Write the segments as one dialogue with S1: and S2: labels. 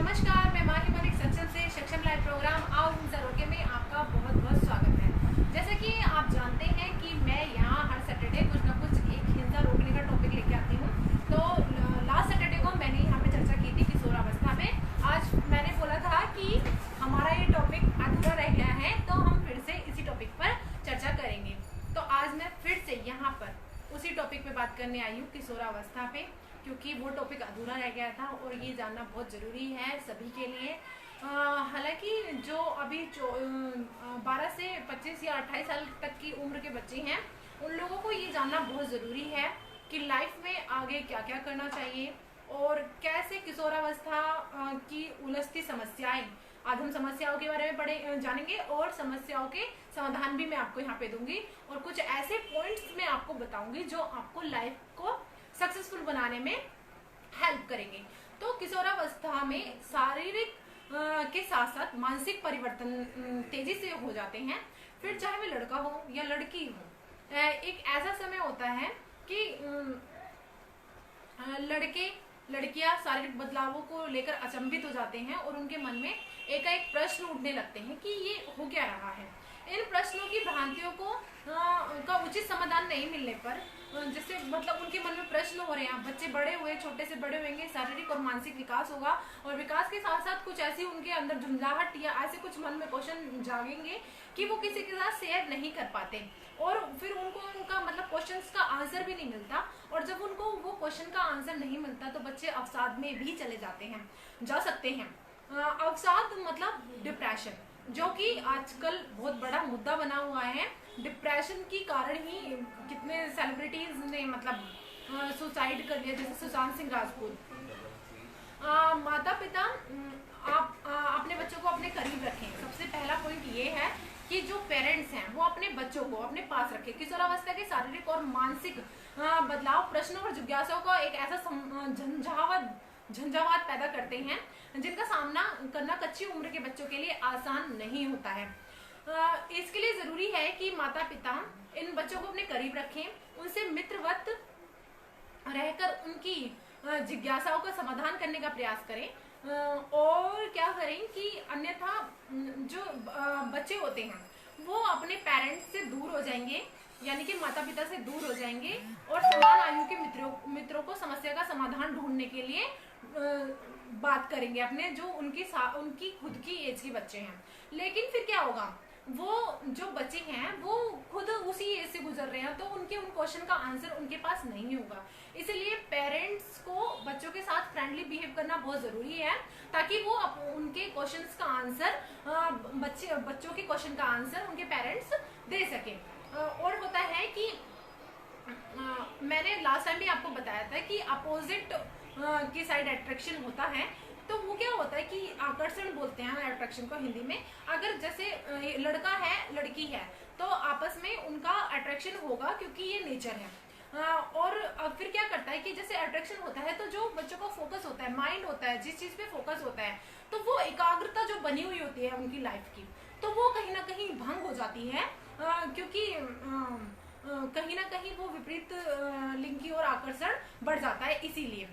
S1: नमस्कार, मैं माही मलिक सक्षम से सक्षम लाइव प्रोग्राम आओ हिंसा रोके में आपका बहुत बहुत स्वागत है। जैसे कि आप जानते हैं कि मैं यहाँ हर सैटरडे कुछ ना कुछ एक हिंसा रोकने का टॉपिक लेके आती हूँ। तो लास्ट सैटरडे को मैंने यहाँ पे चर्चा की थी किशोरावस्था में। आज मैंने बोला था कि हमारा ये टॉपिक अधूरा रह गया है, तो हम फिर से इसी टॉपिक पर चर्चा करेंगे। तो आज मैं फिर से यहाँ पर उसी टॉपिक पे बात करने आई हूँ, किशोरावस्था पे, क्योंकि वो टॉपिक अधूरा रह गया था और ये जानना बहुत ज़रूरी है सभी के लिए। हालांकि जो अभी 12 से 25 या 28 साल तक की उम्र के बच्चे हैं, उन लोगों को ये जानना बहुत ज़रूरी है कि लाइफ में आगे क्या क्या करना चाहिए और कैसे किशोरावस्था की उलझती समस्याएं। आज हम समस्याओं के बारे में जानेंगे और समस्याओं के समाधान भी मैं आपको यहाँ पे दूंगी और कुछ ऐसे पॉइंट्स मैं आपको बताऊंगी जो आपको लाइफ को सक्सेसफुल बनाने में हेल्प करेंगे। तो किशोरावस्था में शारीरिक के साथ साथ मानसिक परिवर्तन तेजी से हो जाते हैं। फिर चाहे वह लड़का हो या लड़की हो, एक ऐसा समय होता है कि लड़के लड़कियां शारीरिक बदलावों को लेकर अचंभित हो जाते हैं और उनके मन में एकाएक प्रश्न उठने लगते हैं कि ये हो क्या रहा है। इन प्रश्नों की भ्रांतियों को का उचित समाधान नहीं मिलने पर, जैसे मतलब उनके मन में प्रश्न हो रहे हैं, बच्चे बड़े हुए, छोटे से बड़े होंगे, शारीरिक और मानसिक विकास होगा और विकास के साथ साथ कुछ ऐसी उनके अंदर झुंझलाहट या ऐसे कुछ मन में क्वेश्चन जागेंगे कि वो किसी के साथ शेयर नहीं कर पाते और फिर उनको उनका मतलब क्वेश्चंस का आंसर भी नहीं मिलता। और जब उनको वो क्वेश्चन का आंसर नहीं मिलता तो बच्चे अवसाद में भी चले जा सकते हैं। अवसाद मतलब डिप्रेशन, जो कि आजकल बहुत बड़ा मुद्दा बना हुआ है। डिप्रेशन की कारण ही कितने सेलिब्रिटीज ने मतलब सुसाइड कर लिया, जैसे सुशांत सिंह राजपूत। माता पिता आप अपने बच्चों को अपने करीब रखें। सबसे पहला पॉइंट ये है कि जो पेरेंट्स हैं वो अपने बच्चों को अपने पास रखें। किशोरावस्था के शारीरिक और मानसिक बदलाव प्रश्नों और जिज्ञासाओं का एक ऐसा झंझावात पैदा करते हैं जिनका सामना करना कच्ची उम्र के बच्चों के लिए आसान नहीं होता है। इसके लिए जरूरी है कि माता पिता इन बच्चों को अपने करीब रखें, उनसे मित्रवत रहकर उनकी जिज्ञासाओं का समाधान करने का प्रयास करें। और क्या करें कि अन्यथा जो बच्चे होते हैं वो अपने पेरेंट्स से दूर हो जाएंगे, यानी कि माता पिता से दूर हो जाएंगे और समान आयु के मित्रों को समस्या का समाधान ढूंढने के लिए बात करेंगे, अपने जो उनकी खुद की एज के बच्चे हैं। लेकिन फिर क्या होगा, वो जो बच्चे हैं वो खुद उसी एज से गुजर रहे हैं, तो उनके उन क्वेश्चन का आंसर उनके पास नहीं होगा। इसलिए पेरेंट्स को बच्चों के साथ फ्रेंडली बिहेव करना बहुत जरूरी है, ताकि वो उनके क्वेश्चंस का आंसर बच्चों के क्वेश्चन का आंसर उनके पेरेंट्स दे सके। और होता है कि मैंने लास्ट टाइम भी आपको बताया था कि अपोजिट की साइड अट्रैक्शन होता है। तो वो क्या होता है कि आकर्षण बोलते हैं अट्रैक्शन को हिंदी में। अगर जैसे लड़का है लड़की है तो आपस में उनका अट्रैक्शन होगा, क्योंकि ये नेचर है। और फिर क्या करता है कि जैसे अट्रैक्शन होता है तो जो बच्चों का फोकस होता है, माइंड होता है, जिस चीज पे फोकस होता है, तो वो एकाग्रता जो बनी हुई होती है उनकी लाइफ की, तो वो कहीं ना कहीं भंग हो जाती है, क्योंकि कहीं ना कहीं वो विपरीत लिंग की ओर आकर्षण बढ़ जाता है। इसीलिए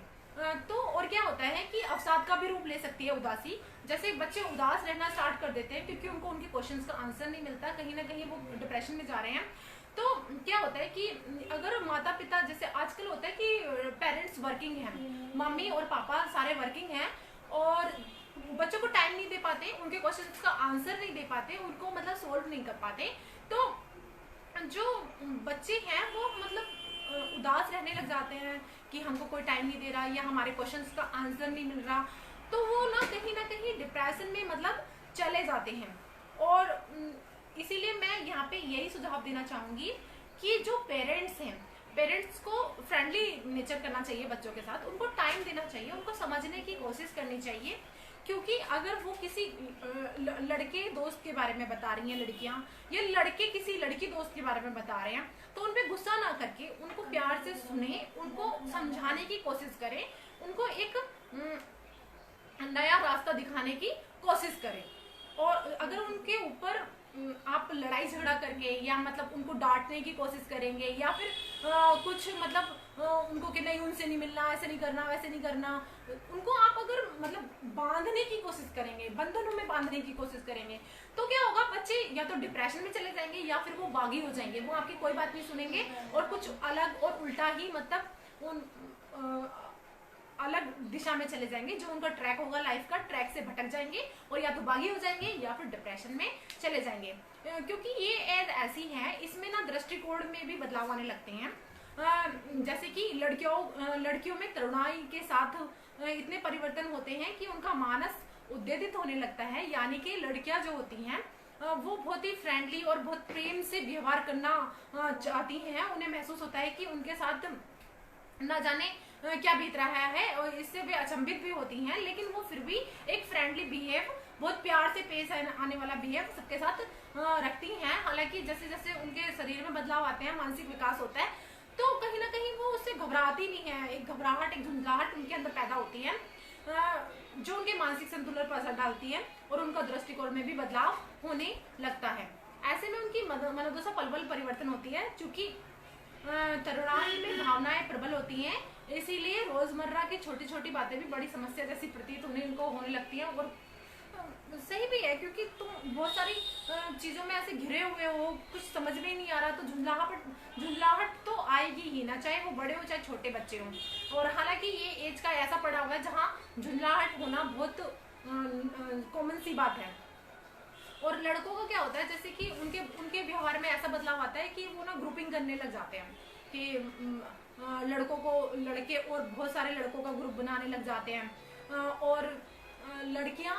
S1: तो और क्या होता है कि अवसाद का भी रूप ले सकती है उदासी। जैसे बच्चे उदास रहना स्टार्ट कर देते हैं क्योंकि उनको उनके क्वेश्चंस का आंसर नहीं मिलता, कहीं ना कहीं वो डिप्रेशन में जा रहे हैं। तो क्या होता है कि अगर माता पिता, जैसे आजकल होता है कि पेरेंट्स वर्किंग हैं, मम्मी और पापा सारे वर्किंग हैं और बच्चों को टाइम नहीं दे पाते, उनके क्वेश्चंस का आंसर नहीं दे पाते, उनको मतलब सोल्व नहीं कर पाते, तो जो बच्चे हैं वो मतलब उदास रहने लग जाते हैं कि हमको कोई टाइम नहीं दे रहा या हमारे क्वेश्चंस का आंसर नहीं मिल रहा, तो वो ना कहीं डिप्रेशन में मतलब चले जाते हैं। और इसीलिए मैं यहाँ पे यही सुझाव देना चाहूंगी कि जो पेरेंट्स हैं, पेरेंट्स को फ्रेंडली नेचर करना चाहिए बच्चों के साथ, उनको टाइम देना चाहिए, उनको समझने की कोशिश करनी चाहिए। क्योंकि अगर वो किसी लड़के दोस्त के बारे में बता रही हैं लड़कियां, या लड़के किसी लड़की दोस्त के बारे में बता रहे हैं, तो उन पे गुस्सा ना करके उनको प्यार से सुने, उनको समझाने की कोशिश करें, उनको एक नया रास्ता दिखाने की कोशिश करें। और अगर उनके ऊपर आप लड़ाई झगड़ा करके या मतलब उनको डांटने की कोशिश करेंगे या फिर कुछ मतलब उनको कि नहीं उनसे नहीं मिलना, ऐसे नहीं करना, वैसे नहीं करना, उनको आप अगर मतलब बांधने की कोशिश करेंगे, बंधनों में बांधने की कोशिश करेंगे, तो क्या होगा, बच्चे या तो डिप्रेशन में चले जाएंगे या फिर वो बागी हो जाएंगे, वो आपकी कोई बात नहीं सुनेंगे और कुछ अलग और उल्टा ही मतलब उन अलग दिशा में चले जाएंगे। जो उनका ट्रैक होगा लाइफ का, ट्रैक से भटक जाएंगे और या तो बागी हो जाएंगे या फिर डिप्रेशन में चले जाएंगे। क्योंकि ये एज ऐसी है, इसमें ना दृष्टिकोण में भी बदलाव आने लगते हैं। जैसे कि लड़कियों में तरुणाई के साथ इतने परिवर्तन होते हैं कि उनका मानस उद्वेलित होने लगता है। यानी कि लड़कियां जो होती हैं वो बहुत ही फ्रेंडली और बहुत प्रेम से व्यवहार करना चाहती हैं। उन्हें महसूस होता है कि उनके साथ ना जाने क्या बीत रहा है और इससे वे अचंभित भी होती हैं, लेकिन वो फिर भी एक फ्रेंडली बिहेव, बहुत प्यार से पेश आने वाला बिहेव सबके साथ रखती हैं। हालांकि जैसे जैसे उनके शरीर में बदलाव आते हैं, मानसिक विकास होता है, तो कहीं ना कहीं वो उससे घबराती नहीं है। एक घबराहट, एक झुंझलाहट उनके अंदर पैदा होती है जो उनके मानसिक संतुलन पर असर डालती है और उनका दृष्टिकोण में भी बदलाव होने लगता है। ऐसे में उनकी मनोदशा पल पल परिवर्तन होती है। चूंकि तरुणाई में भावनाएं प्रबल होती हैं, इसीलिए रोजमर्रा की छोटी छोटी बातें भी बड़ी समस्या जैसी प्रतीत उनको होने लगती हैं। और सही भी है, क्योंकि तुम बहुत सारी चीजों में ऐसे घिरे हुए हो, कुछ समझ में ही नहीं आ रहा, तो झुंझलाहट तो आएगी ही ना, चाहे वो बड़े हो चाहे छोटे बच्चे हो। और हालांकि ये एज का ऐसा पड़ा हुआ है जहाँ झुंझलाहट होना बहुत कॉमन सी बात है। और लड़कों का क्या होता है, जैसे कि उनके व्यवहार में ऐसा बदलाव आता है कि वो ना ग्रुपिंग करने लग जाते हैं कि लड़के और बहुत सारे लड़कों का ग्रुप बनाने लग जाते हैं। और लड़कियां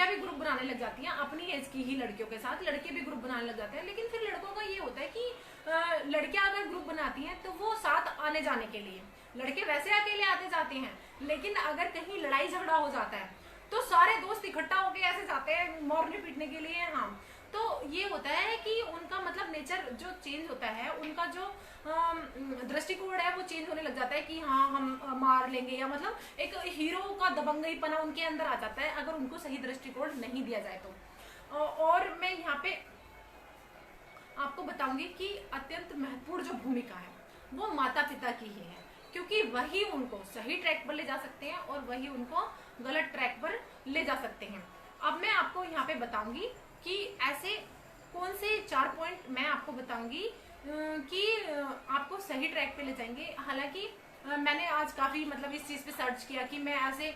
S1: भी ग्रुप बनाने लग जाती हैं अपनी एज की ही लड़कियों के साथ, लड़के भी ग्रुप बनाने लग जाते हैं। लेकिन फिर लड़कों का ये होता है कि लड़कियां अगर ग्रुप बनाती हैं तो वो साथ आने जाने के लिए, लड़के वैसे अकेले आते जाते हैं, लेकिन अगर कहीं लड़ाई झगड़ा हो जाता है तो सारे दोस्त इकट्ठा होके ऐसे जाते हैं मारने पीटने के लिए। हाँ, तो ये होता है कि उनका मतलब नेचर जो चेंज होता है, उनका जो दृष्टिकोण है वो चेंज होने लग जाता है कि हाँ हम मार लेंगे, या मतलब एक हीरो का दबंगईपना उनके अंदर आ जाता है अगर उनको सही दृष्टिकोण नहीं दिया जाए तो। और मैं यहाँ पे आपको बताऊंगी कि अत्यंत महत्वपूर्ण जो भूमिका है वो माता पिता की ही है, क्योंकि वही उनको सही ट्रैक पर ले जा सकते हैं और वही उनको गलत ट्रैक पर ले जा सकते हैं। अब मैं आपको यहाँ पे बताऊंगी कि ऐसे कौन से 4 पॉइंट मैं आपको बताऊंगी कि आपको सही ट्रैक पे ले जाएंगे। हालांकि मैंने आज काफी मतलब इस चीज पे सर्च किया कि मैं ऐसे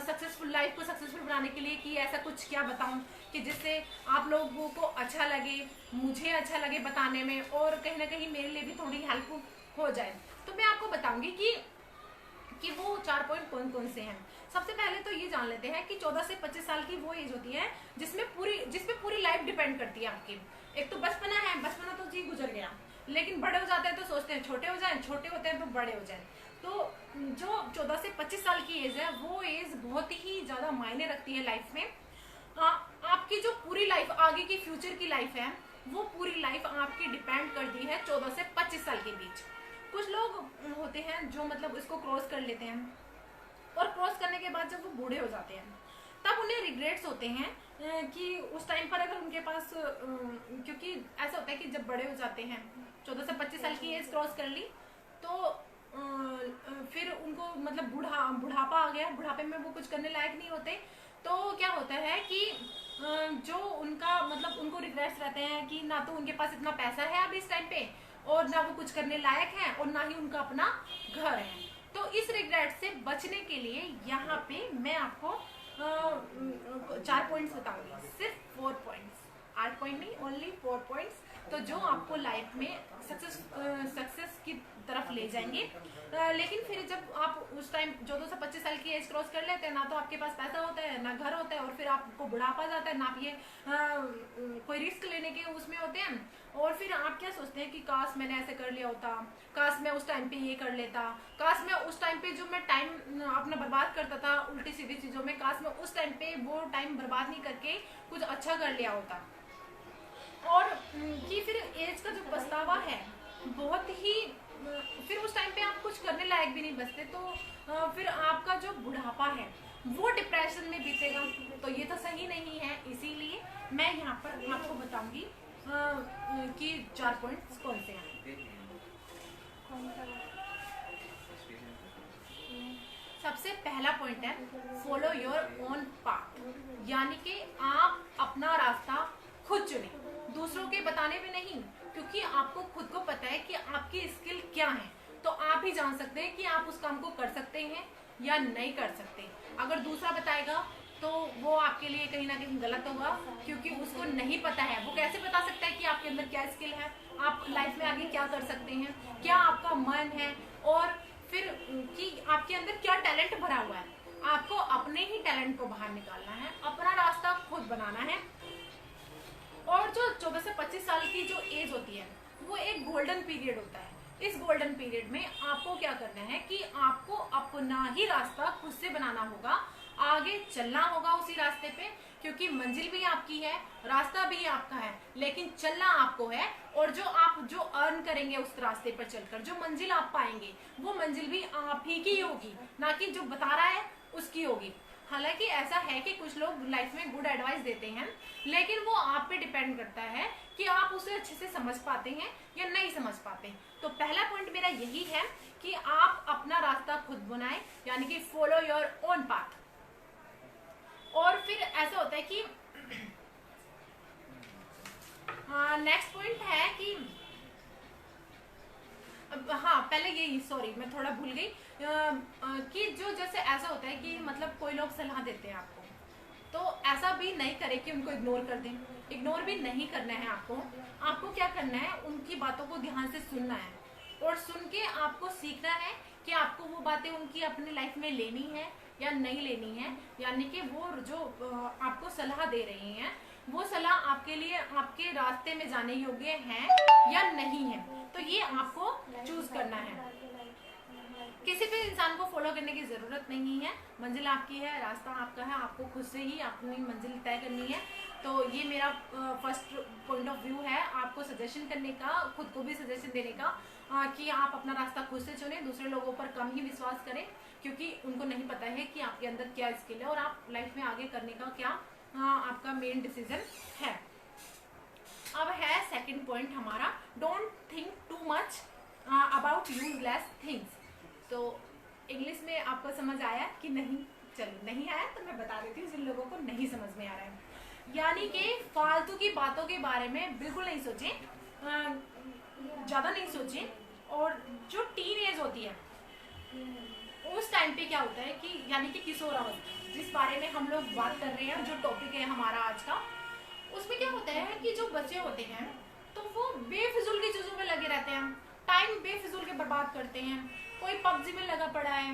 S1: सक्सेसफुल लाइफ को सक्सेसफुल बनाने के लिए कि ऐसा कुछ क्या बताऊं कि जिससे आप लोगों को अच्छा लगे, मुझे अच्छा लगे बताने में, और कहीं ना कहीं मेरे लिए भी थोड़ी हेल्प हो जाए। तो मैं आपको बताऊंगी कि वो 4 पॉइंट कौन कौन से हैं। सबसे पहले तो ये जान लेते हैं कि 14 से 25 साल की वो एज होती है जिसपे पूरी लाइफ डिपेंड करती है आपकी। एक तो बचपना है, बचपना तो जी गुजर गया, लेकिन बड़े हो जाते हैं तो सोचते हैं छोटे हो जाएं, छोटे होते हैं तो बड़े हो जाएं। तो जो 14 से 25 साल की एज है वो एज बहुत ही ज्यादा मायने रखती है लाइफ में। आपकी जो पूरी लाइफ, आगे की फ्यूचर की लाइफ है, वो पूरी लाइफ आपकी डिपेंड करती है 14 से 25 साल के बीच। कुछ लोग होते हैं जो मतलब इसको क्रॉस कर लेते हैं, और क्रॉस करने के बाद जब वो बूढ़े हो जाते हैं तब उन्हें रिग्रेट्स होते हैं कि उस टाइम पर अगर उनके पास, क्योंकि ऐसा होता है कि जब बड़े हो जाते हैं, 14 से 25 साल की एज क्रॉस कर ली, तो फिर उनको मतलब बुढ़ापा आ गया, बुढ़ापे में वो कुछ करने लायक नहीं होते। तो क्या होता है कि जो उनका मतलब उनको रिग्रेट्स रहते हैं कि ना तो उनके पास इतना पैसा है अभी इस टाइम पे, और ना वो कुछ करने लायक है, और ना ही उनका अपना घर है। तो इस रिग्रेट से बचने के लिए यहाँ पे मैं आपको 4 पॉइंट्स बताऊंगी, सिर्फ 4 पॉइंट्स, 8 पॉइंट नहीं, ओनली 4 पॉइंट्स, तो जो आपको लाइफ में सक्सेस की तरफ ले जाएंगे। लेकिन फिर जब आप उस टाइम 14 से 25 साल की एज क्रॉस कर लेते हैं, ना तो आपके पास पैसा होता है, ना घर होता है, और फिर आपको बुढ़ापा जाता है, ना आप ये कोई रिस्क लेने के उसमें होते हैं। और फिर आप क्या सोचते हैं कि काश मैंने ऐसे कर लिया होता, काश मैं उस टाइम पे ये कर लेता, काश मैं उस टाइम पे जो मैं टाइम अपना बर्बाद करता था उल्टी सीधी चीजों में, काश मैं उस टाइम पे वो टाइम बर्बाद नहीं करके कुछ अच्छा कर लिया होता। और कि फिर एज का जो पछतावा है बहुत ही, फिर उस टाइम पे आप कुछ करने लायक भी नहीं बचते, तो फिर आपका जो बुढ़ापा है वो डिप्रेशन में बीतेगा, तो ये तो सही नहीं है। इसीलिए मैं यहाँ पर आपको बताऊंगी कि 4 पॉइंट्स कौन से हैं। सबसे पहला पॉइंट है फॉलो योर ओन पाथ, यानी कि आप अपना रास्ता खुद चुने, दूसरों के बताने में नहीं, क्योंकि आपको खुद को पता है कि आपकी स्किल क्या है, तो आप ही जान सकते हैं कि आप उस काम को कर सकते हैं या नहीं कर सकते। अगर दूसरा बताएगा तो वो आपके लिए कहीं ना कहीं गलत होगा, क्योंकि उसको नहीं पता है। वो कैसे बता सकता है कि आपके अंदर क्या स्किल है, आप लाइफ में आगे क्या कर सकते हैं, क्या आपका मन है, और फिर कि आपके अंदर क्या टैलेंट भरा हुआ है। आपको अपने ही टैलेंट को बाहर निकालना है, अपना रास्ता खुद बनाना है। और जो 14 से 25 साल की जो एज होती है वो एक गोल्डन पीरियड होता है। इस गोल्डन पीरियड में आपको क्या करना है कि आपको अपना ही रास्ता खुद से बनाना होगा, आगे चलना होगा उसी रास्ते पे, क्योंकि मंजिल भी आपकी है, रास्ता भी आपका है, लेकिन चलना आपको है। और जो अर्न करेंगे उस रास्ते पर चलकर, जो मंजिल आप पाएंगे वो मंजिल भी आप ही की होगी, ना कि जो बता रहा है उसकी होगी। हालांकि ऐसा है कि कुछ लोग लाइफ में गुड एडवाइस देते हैं, लेकिन वो आप पे डिपेंड करता है कि आप उसे अच्छे से समझ पाते हैं या नहीं समझ पाते। तो पहला पॉइंट मेरा यही है कि आप अपना रास्ता खुद बनाएं, यानी कि फॉलो योर ओन पाथ। और फिर ऐसा होता है कि नेक्स्ट पॉइंट है कि हाँ पहले यही, सॉरी मैं थोड़ा भूल गई, कि जो जैसे ऐसा होता है कि मतलब कोई लोग सलाह देते हैं आपको, तो ऐसा भी नहीं करे कि उनको इग्नोर कर दें। इग्नोर भी नहीं करना है आपको क्या करना है, उनकी बातों को ध्यान से सुनना है, और सुन के आपको सीखना है कि आपको वो बातें उनकी अपनी लाइफ में लेनी है या नहीं लेनी है, यानी कि वो जो आपको सलाह दे रही हैं वो सलाह आपके लिए आपके रास्ते में जाने योग्य है या नहीं है। तो ये आपको चूज करना है। किसी भी इंसान को फॉलो करने की जरूरत नहीं है, मंजिल आपकी है, रास्ता आपका है, आपको खुद से ही अपनी मंजिल तय करनी है। तो ये मेरा फर्स्ट पॉइंट ऑफ व्यू है, आपको सजेशन करने का, खुद को भी सजेशन देने का, कि आप अपना रास्ता खुद से चुनें, दूसरे लोगों पर कम ही विश्वास करें, क्योंकि उनको नहीं पता है कि आपके अंदर क्या स्किल है और आप लाइफ में आगे करने का क्या आपका मेन डिसीजन है। अब है सेकंड पॉइंट हमारा, don't think too much about useless things. तो इंग्लिश में आपको समझ आया कि नहीं? चलो नहीं आया तो मैं बता देती हूँ जिन लोगों को नहीं समझ में आ रहा है। यानी कि फालतू की बातों के बारे में बिल्कुल नहीं सोचें, ज़्यादा नहीं सोचें। और जो टीन एज होती है उस टाइम पे क्या होता है कि यानी कि किशोरावस्था, जिस बारे में हम लोग बात कर रहे हैं, जो टॉपिक है हमारा आज का, उसमें क्या होता है कि जो बच्चे होते हैं तो वो बेफिजूल की चीज़ों में लगे रहते हैं, टाइम बेफिजूल के बर्बाद करते हैं। कोई पबजी में लगा पड़ा है,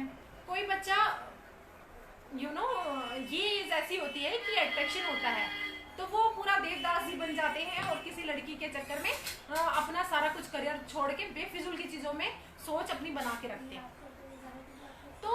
S1: कोई बच्चा ये एज ऐसी होती है कि अट्रैक्शन होता है, तो वो पूरा देवदास ही बन जाते हैं और किसी लड़की के चक्कर में अपना सारा कुछ करियर छोड़ के बेफिजूल की चीज़ों में सोच अपनी बना के रखते हैं। तो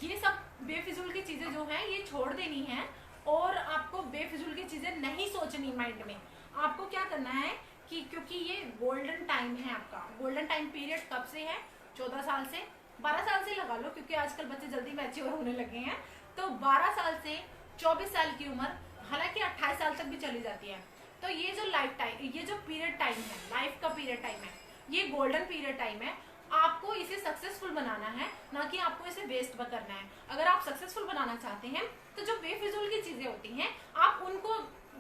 S1: ये सब बेफिजूल की चीज़ें जो हैं ये छोड़ देनी है, और आपको बेफिजूल की चीज़ें नहीं सोचनी माइंड में। आपको क्या करना है कि क्योंकि ये गोल्डन टाइम है आपका, गोल्डन टाइम पीरियड कब से है? 14 साल से, 12 साल से लगा लो, क्योंकि आजकल बच्चे जल्दी मैच्योर होने लगे हैं। तो 12 साल से 24 साल की उम्र, हालांकि 28 साल तक भी चली जाती है। तो ये जो लाइफ टाइम, ये जो पीरियड टाइम है, लाइफ का पीरियड टाइम है, ये गोल्डन पीरियड टाइम है। आपको इसे सक्सेसफुल बनाना है, ना कि आपको इसे वेस्ट करना है। अगर आप सक्सेसफुल बनाना चाहते हैं तो जो बेफिजूल की चीजें होती हैं आप उनको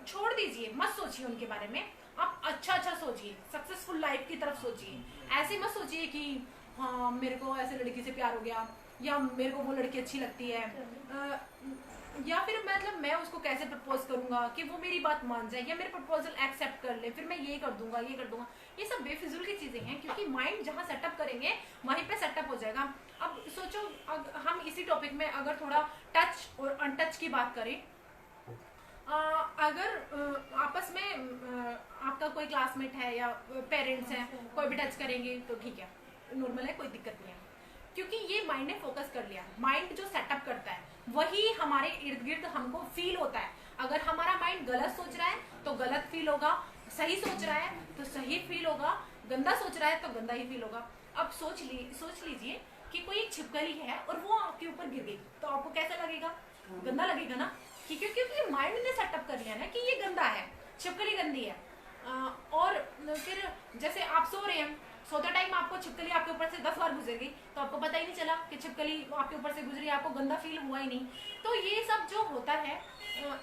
S1: छोड़ दीजिए, मत सोचिए उनके बारे में। आप अच्छा सोचिए, सक्सेसफुल लाइफ की तरफ सोचिए। ऐसे मत सोचिए कि हाँ मेरे को ऐसे लड़की से प्यार हो गया, या मेरे को वो लड़की अच्छी लगती है, या फिर मतलब मैं उसको कैसे प्रपोज करूंगा कि वो मेरी बात मान जाए या मेरे प्रपोजल एक्सेप्ट कर ले, फिर मैं ये कर दूंगा ये कर दूंगा। ये सब बेफिजूल की चीजें हैं, क्योंकि माइंड जहाँ सेटअप करेंगे वहीं पे सेटअप हो जाएगा। अब सोचो हम इसी टॉपिक में अगर थोड़ा टच और अनटच की बात करें, अगर आपस में आपका कोई क्लासमेट है या पेरेंट्स हैं, कोई भी टच करेंगे तो ठीक है, नॉर्मल है, कोई दिक्कत नहीं है, क्योंकि ये माइंड ने फोकस कर लिया। माइंड जो सेटअप करता है वही हमारे इर्द गिर्द हमको फील होता है। अगर हमारा माइंड गलत सोच रहा है तो गलत फील होगा, सही सोच रहा है तो सही फील होगा, गंदा सोच रहा है तो गंदा ही फील होगा। अब सोच लीजिए कि कोई एक छिपकली है और वो आपके ऊपर गिर गई, तो आपको कैसा लगेगा? गंदा लगेगा ना, क्योंकि माइंड ने सेटअप कर लिया ना कि ये गंदा है, छिपकली गंदी है। और फिर जैसे आप सो रहे हैं सोते टाइम आपको छिपकली आपके ऊपर से 10 बार गुजर गई तो आपको पता ही नहीं चला कि छिपकली आपके ऊपर से गुजरी, आपको गंदा फील हुआ ही नहीं। तो ये सब जो होता है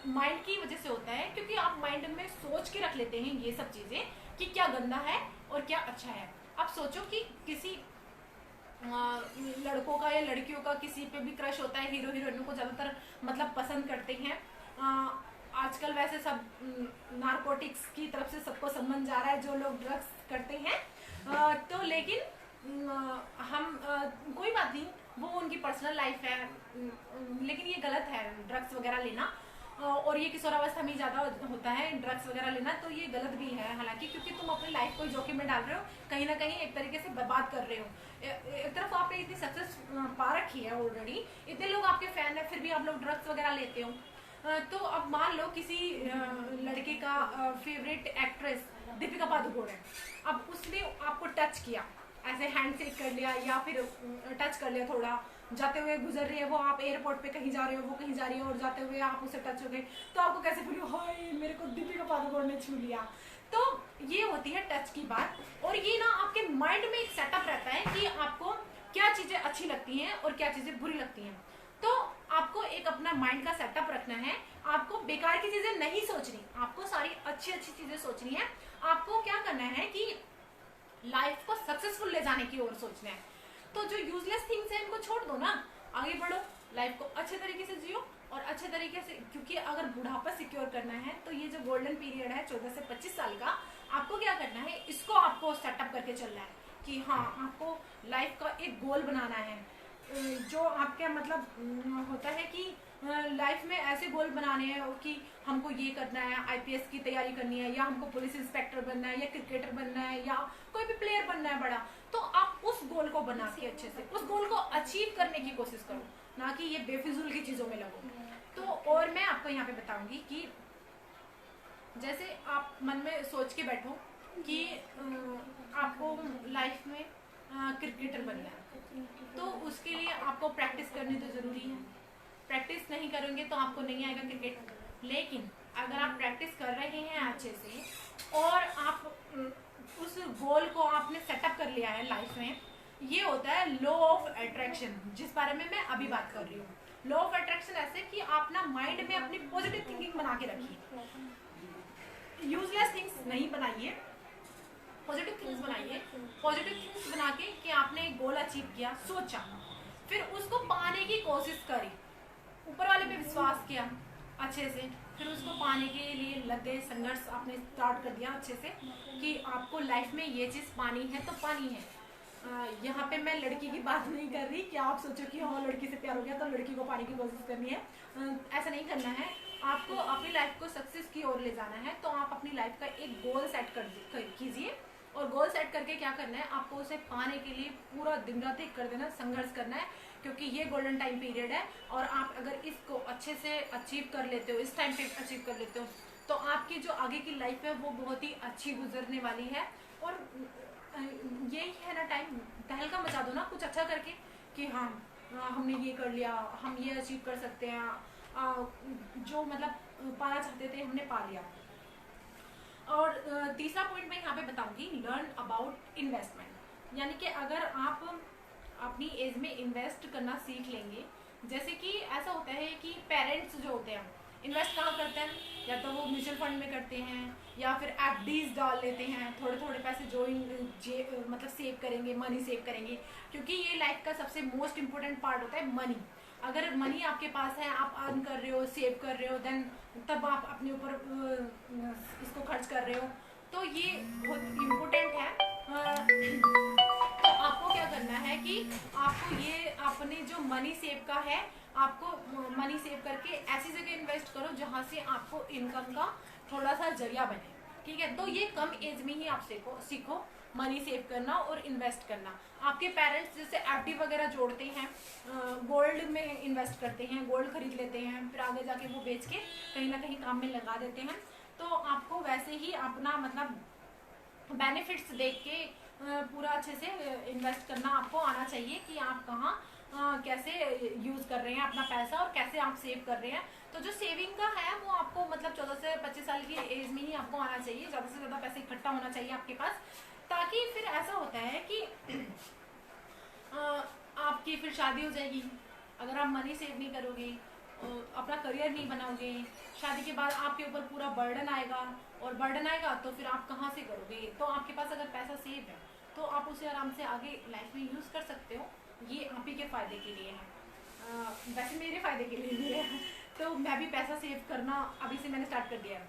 S1: माइंड की वजह से होता है, क्योंकि आप माइंड में सोच के रख लेते हैं ये सब चीजें कि क्या गंदा है और क्या अच्छा है। आप सोचो कि किसी लड़कों का या लड़कियों का किसी पे भी क्रश होता है, हीरो हीरोइनों को ज्यादातर मतलब पसंद करते हैं। आजकल वैसे सब नारकोटिक्स की तरफ से सबको समझ जा रहा है जो लोग ड्रग्स करते हैं। तो लेकिन हम कोई बात नहीं, वो उनकी पर्सनल लाइफ है, लेकिन ये गलत है ड्रग्स वगैरह लेना। और ये किशोरावस्था में ज़्यादा होता है ड्रग्स वगैरह लेना, तो ये गलत भी है हालांकि, क्योंकि तुम अपनी लाइफ को जोखिम में डाल रहे हो, कहीं ना कहीं एक तरीके से बर्बाद कर रहे हो। एक तरफ आपने इतनी सक्सेस पा रखी है ऑलरेडी, इतने लोग आपके फैन है, फिर भी आप लोग ड्रग्स वगैरह लेते हो। तो अब मान लो किसी लड़के का फेवरेट एक्ट्रेस दीपिका पादुकोण है, अब उसने आपको टच किया, ऐसे हैंड शेक कर लिया या फिर टच कर लिया, थोड़ा जाते हुए गुजर रही है वो, आप एयरपोर्ट पे कहीं जा रहे हो, वो कहीं जा रही है और जाते हुए आप उससे टच हो गए, तो आपको कैसे फील हो, हाय मेरे को दीपिका पादुकोण ने छू लिया। तो ये होती है टच की बात। और ये ना आपके माइंड में एक सेटअप रहता है कि आपको क्या चीजें अच्छी लगती हैं और क्या चीजें बुरी लगती हैं। तो आपको एक अपना माइंड का सेटअप रखना है, आपको बेकार की चीजें नहीं सोचनी, आपको सारी अच्छी अच्छी चीजें सोचनी है। आपको क्या करना है कि लाइफ को सक्सेसफुल ले जाने की ओर सोचना है। तो जो यूजलेस थिंग्स है इनको छोड़ दो ना, आगे बढ़ो, लाइफ को अच्छे तरीके से जियो और अच्छे तरीके से, क्योंकि अगर बुढ़ापा सिक्योर करना है तो ये जो गोल्डन पीरियड है 14 से 25 साल का, आपको क्या करना है, इसको आपको सेटअप करके चलना है कि हाँ आपको लाइफ का एक गोल बनाना है। जो आपके मतलब होता है कि लाइफ में ऐसे गोल बनाने हैं कि हमको ये करना है, आईपीएस की तैयारी करनी है, या हमको पुलिस इंस्पेक्टर बनना है, या क्रिकेटर बनना है, या कोई भी प्लेयर बनना है बड़ा, तो आप उस गोल को बना के अच्छे से उस गोल को अचीव करने की कोशिश करो, ना कि ये बेफिजूल की चीजों में लगो। तो और मैं आपको यहाँ पे बताऊंगी कि जैसे आप मन में सोच के बैठो कि आपको लाइफ में क्रिकेटर बनना है, तो उसके लिए आपको प्रैक्टिस करनी तो जरूरी है। प्रैक्टिस नहीं करेंगे तो आपको नहीं आएगा क्रिकेट। लेकिन अगर आप प्रैक्टिस कर रहे हैं अच्छे से और आप उस गोल को आपने सेटअप कर लिया है लाइफ में, ये होता है लॉ ऑफ अट्रैक्शन, जिस बारे में मैं अभी बात कर रही हूँ। लॉ ऑफ अट्रैक्शन ऐसे कि आप ना माइंड में अपनी पॉजिटिव थिंकिंग बना के रखिए, यूजलेस थिंग्स नहीं बनाइए, पॉजिटिव थिंग्स बनाइए। पॉजिटिव थिंग्स बना के कि आपने एक गोल अचीव किया, सोचा, फिर उसको पाने की कोशिश करी, ऊपर वाले पे विश्वास किया अच्छे से, फिर उसको पाने के लिए लग गए, संघर्ष आपने स्टार्ट कर दिया अच्छे से कि आपको लाइफ में ये चीज़ पानी है तो पानी है। यहाँ पे मैं लड़की की बात नहीं कर रही कि आप सोचो कि हाँ लड़की से प्यार हो गया तो लड़की को पाने की कोशिश करनी है, ऐसा नहीं करना है। आपको अपनी लाइफ को सक्सेस की ओर ले जाना है, तो आप अपनी लाइफ का एक गोल सेट कीजिए, और गोल सेट करके क्या करना है, आपको उसे पाने के लिए पूरा दिन रात एक कर देना, संघर्ष करना है, क्योंकि ये गोल्डन टाइम पीरियड है। और आप अगर इसको अच्छे से अचीव कर लेते हो, इस टाइम पे अचीव कर लेते हो, तो आपकी जो आगे की लाइफ है वो बहुत ही अच्छी गुजरने वाली है। और यही है ना टाइम, तहलका मचा दो ना कुछ अच्छा करके कि हाँ हमने ये कर लिया, हम ये अचीव कर सकते हैं, जो मतलब पाना चाहते थे हमने पा लिया। और तीसरा पॉइंट मैं यहाँ पे बताऊंगी, लर्न अबाउट इन्वेस्टमेंट, यानी कि अगर आप अपनी एज में इन्वेस्ट करना सीख लेंगे, जैसे कि ऐसा होता है कि पेरेंट्स जो होते हैं इन्वेस्ट कहाँ करते हैं, या तो वो म्यूचुअल फंड में करते हैं या फिर एफडीज डाल लेते हैं, थोड़े थोड़े पैसे जो मतलब सेव करेंगे, मनी सेव करेंगे, क्योंकि ये लाइफ का सबसे मोस्ट इम्पोर्टेंट पार्ट होता है मनी। अगर मनी आपके पास है, आप अर्न कर रहे हो, सेव कर रहे हो, देन तब आप अपने ऊपर इसको खर्च कर रहे हो, तो ये बहुत इम्पोर्टेंट है। तो आपको क्या करना है कि आपको ये अपने जो मनी सेव का है, आपको मनी सेव करके ऐसी जगह इन्वेस्ट करो जहाँ से आपको इनकम का थोड़ा सा जरिया बने, ठीक है। तो ये कम एज में ही आप सीखो मनी सेव करना और इन्वेस्ट करना। आपके पेरेंट्स जैसे एफडी वगैरह जोड़ते हैं, गोल्ड में इन्वेस्ट करते हैं, गोल्ड खरीद लेते हैं, फिर आगे जाके वो बेच के कहीं ना कहीं काम में लगा देते हैं, तो आपको वैसे ही अपना मतलब बेनिफिट्स देख के पूरा अच्छे से इन्वेस्ट करना आपको आना चाहिए कि आप कहाँ कैसे यूज़ कर रहे हैं अपना पैसा और कैसे आप सेव कर रहे हैं। तो जो सेविंग का है वो आपको मतलब 14 से 25 साल की एज में ही आपको आना चाहिए, ज़्यादा से ज़्यादा पैसे इकट्ठा होना चाहिए आपके पास, ताकि फिर ऐसा होता है कि आपकी फिर शादी हो जाएगी, अगर आप मनी सेव नहीं करोगे, अपना करियर नहीं बनाओगे, शादी के बाद आपके ऊपर पूरा बर्डन आएगा, और बर्डन आएगा तो फिर आप कहाँ से करोगे। तो आपके पास अगर पैसा सेव है तो आप उसे आराम से आगे लाइफ में यूज़ कर सकते हो। ये आप ही के फ़ायदे के लिए है, वैसे मेरे फ़ायदे के लिए भी है। तो मैं भी पैसा सेव करना अभी से मैंने स्टार्ट कर दिया है।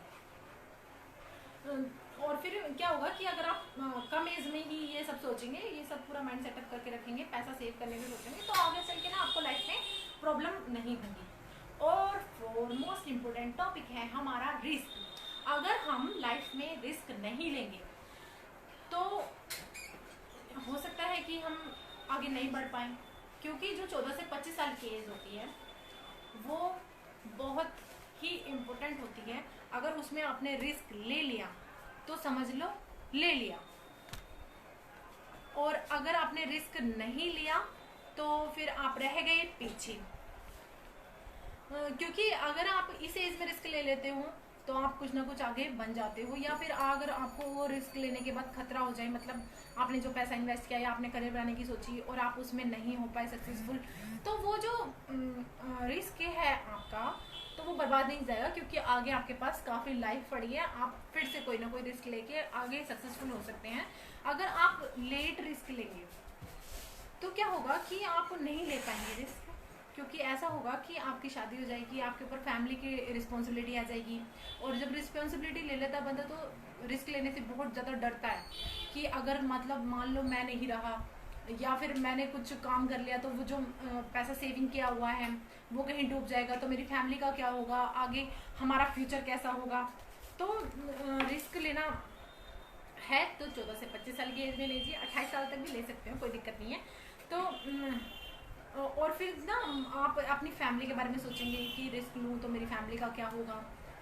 S1: और फिर क्या होगा कि अगर आप कम एज में ही ये सब सोचेंगे, ये सब पूरा माइंड सेटअप करके रखेंगे, पैसा सेव करने में सोचेंगे, तो आगे चल के ना आपको लाइफ में प्रॉब्लम नहीं होगी। और मोस्ट इम्पोर्टेंट टॉपिक है हमारा रिस्क। अगर हम लाइफ में रिस्क नहीं लेंगे तो हो सकता है कि हम आगे नहीं बढ़ पाएँ, क्योंकि जो 14 से 25 साल की एज होती है वो बहुत ही इम्पोर्टेंट होती है। अगर उसमें आपने रिस्क ले लिया तो समझ लो ले लिया, और अगर आपने रिस्क नहीं लिया तो फिर आप रह गए पीछे। क्योंकि अगर आप इस एज में रिस्क ले लेते हो तो आप कुछ ना कुछ आगे बन जाते हो, या फिर अगर आपको वो रिस्क लेने के बाद खतरा हो जाए, मतलब आपने जो पैसा इन्वेस्ट किया या आपने करियर बनाने की सोची और आप उसमें नहीं हो पाए सक्सेसफुल, तो वो जो रिस्क है आपका तो वो बर्बाद नहीं जाएगा, क्योंकि आगे आपके पास काफ़ी लाइफ पड़ी है। आप फिर से कोई ना कोई रिस्क लेके आगे सक्सेसफुल हो सकते हैं। अगर आप लेट रिस्क लेंगे तो क्या होगा कि आप नहीं ले पाएंगे रिस्क, क्योंकि ऐसा होगा कि आपकी शादी हो जाएगी, आपके ऊपर फैमिली की रिस्पॉन्सिबिलिटी आ जाएगी, और जब रिस्पॉन्सिबिलिटी ले लेता बंदा तो रिस्क लेने से बहुत ज़्यादा डरता है कि अगर मतलब मान लो मैं नहीं रहा या फिर मैंने कुछ काम कर लिया तो वो जो पैसा सेविंग किया हुआ है वो कहीं डूब जाएगा, तो मेरी फैमिली का क्या होगा, आगे हमारा फ्यूचर कैसा होगा। तो रिस्क लेना है तो 14 से 25 साल की एज में लीजिए, 28 साल तक भी ले सकते हो, कोई दिक्कत नहीं है। तो और फिर ना आप अपनी फैमिली के बारे में सोचेंगे कि रिस्क लूँ तो मेरी फैमिली का क्या होगा,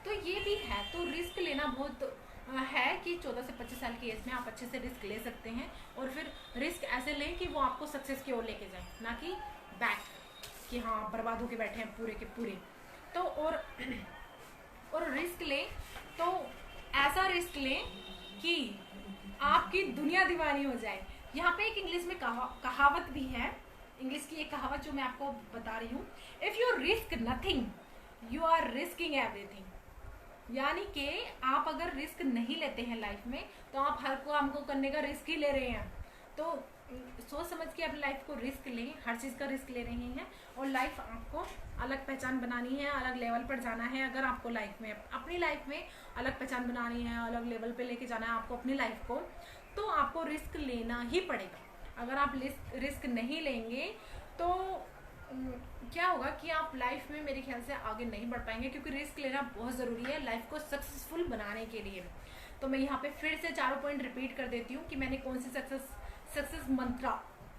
S1: तो ये भी है। तो रिस्क लेना बहुत है कि 14 से 25 साल की एज में आप अच्छे से रिस्क ले सकते हैं, और फिर रिस्क ऐसे लें कि वो आपको सक्सेस की ओर लेके जाए, ना कि बैक कि हाँ बर्बाद होके बैठे हैं पूरे के पूरे। तो और रिस्क लें तो ऐसा रिस्क लें कि आपकी दुनिया दीवानी हो जाए। यहाँ पे एक इंग्लिश में कहावत भी है, इंग्लिश की एक कहावत जो मैं आपको बता रही हूँ, if you risk nothing you are risking everything. यानी कि आप अगर रिस्क नहीं लेते हैं लाइफ में तो आप हर काम को करने का रिस्क ही ले रहे हैं। तो सोच समझ के अपनी लाइफ को रिस्क लें, हर चीज़ का रिस्क ले रहे हैं, और लाइफ आपको अलग पहचान बनानी है, अलग लेवल पर जाना है। अगर आपको लाइफ में अपनी लाइफ में अलग पहचान बनानी है, अलग लेवल पे लेके जाना है आपको अपनी लाइफ को, तो आपको रिस्क लेना ही पड़ेगा। अगर आप रिस्क नहीं लेंगे तो क्या होगा कि आप लाइफ में मेरे ख्याल से आगे नहीं बढ़ पाएंगे, क्योंकि रिस्क लेना बहुत ज़रूरी है लाइफ को सक्सेसफुल बनाने के लिए। तो मैं यहाँ पे फिर से चारों पॉइंट रिपीट कर देती हूँ कि मैंने कौन से सक्सेस मंत्रा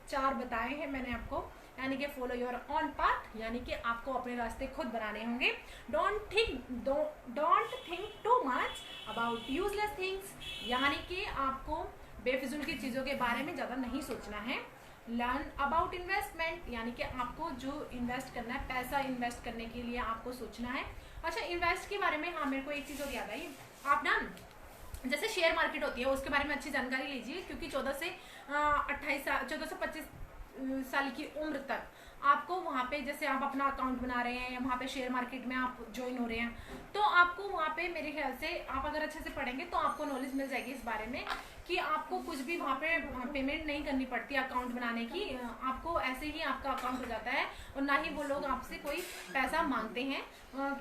S1: 4 बताए हैं मैंने आपको, यानी कि फॉलो योर ऑन पाथ, यानी कि आपको अपने रास्ते खुद बनाने होंगे। Don't think too much about useless things, यानी कि आपको बेफिजुल की चीज़ों के बारे में ज़्यादा नहीं सोचना है। लर्न अबाउट इन्वेस्टमेंट, यानी कि आपको जो इन्वेस्ट करना है, पैसा इन्वेस्ट करने के लिए आपको सोचना है। अच्छा, इन्वेस्ट के बारे में हाँ मेरे को एक चीज़ और याद आई, आप ना जैसे शेयर मार्केट होती है उसके बारे में अच्छी जानकारी लीजिए, क्योंकि 14 से 25 साल की उम्र तक आपको वहाँ पे, जैसे आप अपना अकाउंट बना रहे हैं या वहाँ पे शेयर मार्केट में आप ज्वाइन हो रहे हैं, तो आपको वहाँ पे मेरे ख्याल से आप अगर अच्छे से पढ़ेंगे तो आपको नॉलेज मिल जाएगी इस बारे में कि आपको कुछ भी वहाँ पे पेमेंट नहीं करनी पड़ती अकाउंट बनाने की, आपको ऐसे ही आपका अकाउंट हो जाता है, और ना ही वो लोग आपसे कोई पैसा मांगते हैं।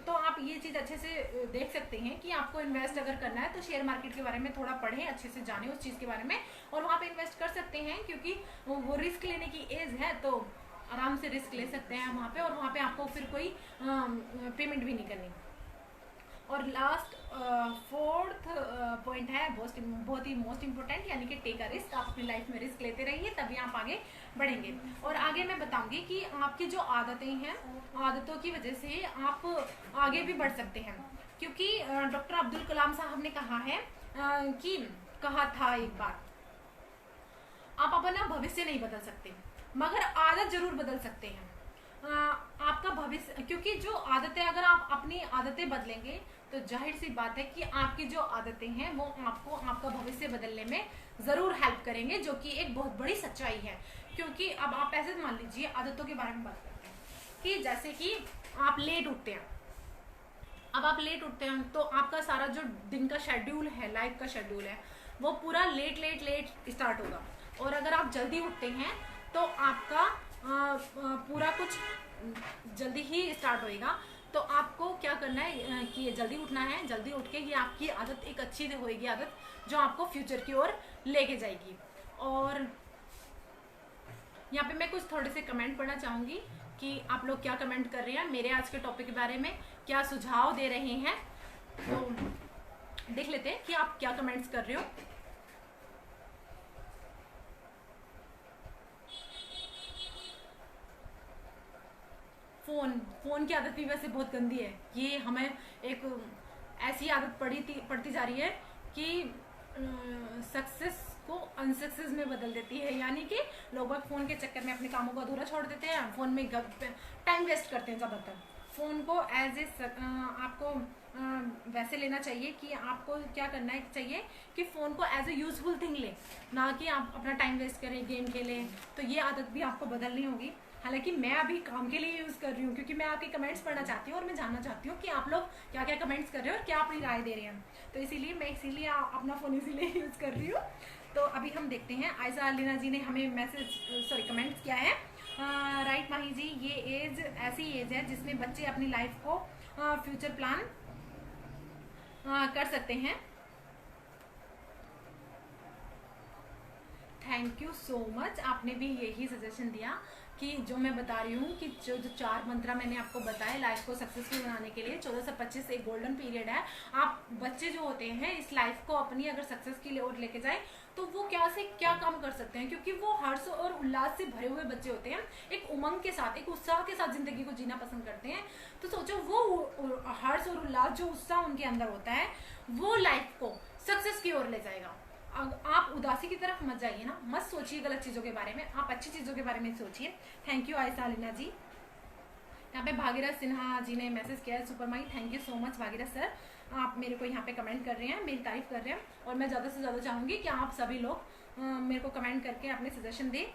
S1: तो आप ये चीज़ अच्छे से देख सकते हैं कि आपको इन्वेस्ट अगर करना है तो शेयर मार्केट के बारे में थोड़ा पढ़ें, अच्छे से जानें उस चीज़ के बारे में, और वहाँ पे इन्वेस्ट कर सकते हैं, क्योंकि वो रिस्क लेने की एज है तो आराम से रिस्क ले सकते हैं वहाँ पे, और वहाँ पे आपको फिर कोई पेमेंट भी नहीं करनी। और लास्ट 4th पॉइंट है बहुत ही मोस्ट इम्पोर्टेंट, यानी कि टेक अ रिस्क। आप अपनी लाइफ में रिस्क लेते रहिए, तभी आप आगे बढ़ेंगे। और आगे मैं बताऊंगी कि आपकी जो आदतें हैं, आदतों की वजह से आप आगे भी बढ़ सकते हैं, क्योंकि डॉक्टर अब्दुल कलाम साहब ने कहा था एक बार, आप अपना भविष्य नहीं बदल सकते मगर आदत जरूर बदल सकते हैं। आपका भविष्य, क्योंकि जो आदतें, अगर आप अपनी आदतें बदलेंगे तो जाहिर सी बात है कि आपकी जो आदतें हैं वो आपको आपका भविष्य बदलने में ज़रूर हेल्प करेंगे, जो कि एक बहुत बड़ी सच्चाई है। क्योंकि अब आप ऐसे मान लीजिए, आदतों के बारे में बात करते हैं कि जैसे कि आप लेट उठते हैं। अब आप लेट उठते हैं तो आपका सारा जो दिन का शेड्यूल है, लाइफ का शेड्यूल है, वो पूरा लेट लेट लेट स्टार्ट होगा। और अगर आप जल्दी उठते हैं तो आपका पूरा कुछ जल्दी ही स्टार्ट होएगा। तो आपको क्या करना है कि जल्दी उठना है, जल्दी उठ के ये आपकी आदत एक अच्छी होएगी, आदत जो आपको फ्यूचर की ओर लेके जाएगी। और यहाँ पे मैं कुछ थोड़े से कमेंट पढ़ना चाहूँगी कि आप लोग क्या कमेंट कर रहे हैं मेरे आज के टॉपिक के बारे में, क्या सुझाव दे रहे हैं। तो देख लेते हैं कि आप क्या कमेंट्स कर रहे हो। फोन की आदत भी वैसे बहुत गंदी है। ये हमें एक ऐसी आदत पड़ती जा रही है कि सक्सेस को अनसक्सेस में बदल देती है। यानी कि लोग फोन के चक्कर में अपने कामों को अधूरा छोड़ देते हैं, फोन में टाइम वेस्ट करते हैं ज़्यादातर। फ़ोन को एज ए आपको वैसे लेना चाहिए कि आपको क्या करना है चाहिए कि फ़ोन को एज ए यूजफुल थिंग लें, ना कि आप अपना टाइम वेस्ट करें, गेम खेलें। तो ये आदत भी आपको बदलनी होगी। हालांकि मैं अभी काम के लिए यूज़ कर रही हूँ, क्योंकि मैं आपके कमेंट्स पढ़ना चाहती हूँ और मैं जानना चाहती हूँ कि आप लोग क्या क्या कमेंट्स कर रहे हो और क्या अपनी राय दे रहे हैं। तो इसीलिए मैं अपना फ़ोन इसीलिए यूज़ कर रही हूँ। तो अभी हम देखते हैं, आयशा अलीना जी ने हमें कमेंट्स किया है। राइट माही जी, ये एज ऐसी एज है जिसमें बच्चे अपनी लाइफ को फ्यूचर प्लान कर सकते हैं। थैंक यू सो मच, आपने भी यही सजेशन दिया कि जो मैं बता रही हूँ कि जो 4 मंत्रा मैंने आपको बताया लाइफ को सक्सेसफुल बनाने के लिए, 14 से 25 एक गोल्डन पीरियड है। आप बच्चे जो होते हैं इस लाइफ को अपनी अगर सक्सेस की ओर लेके जाए तो वो क्या काम कर सकते हैं, क्योंकि वो हर्ष और उल्लास से भरे हुए बच्चे होते हैं, एक उमंग के साथ, एक उत्साह के साथ जिंदगी को जीना पसंद करते हैं। तो सोचो वो हर्ष और उल्लास, जो उत्साह उनके अंदर होता है, वो लाइफ को सक्सेस की ओर ले जाएगा। आप उदासी की तरफ मत जाइए ना, मत सोचिए गलत चीज़ों के बारे में, आप अच्छी चीज़ों के बारे में सोचिए। थैंक यू आयशा अलीना जी। यहाँ पे भागीरथ सिन्हा जी ने मैसेज किया है, super my, thank you so much Bhagirath sir, आप मेरे को यहाँ पे कमेंट कर रहे हैं, मेरी तारीफ कर रहे हैं। और मैं ज़्यादा से ज़्यादा चाहूँगी कि आप सभी लोग मेरे को कमेंट करके अपने सजेशन दें।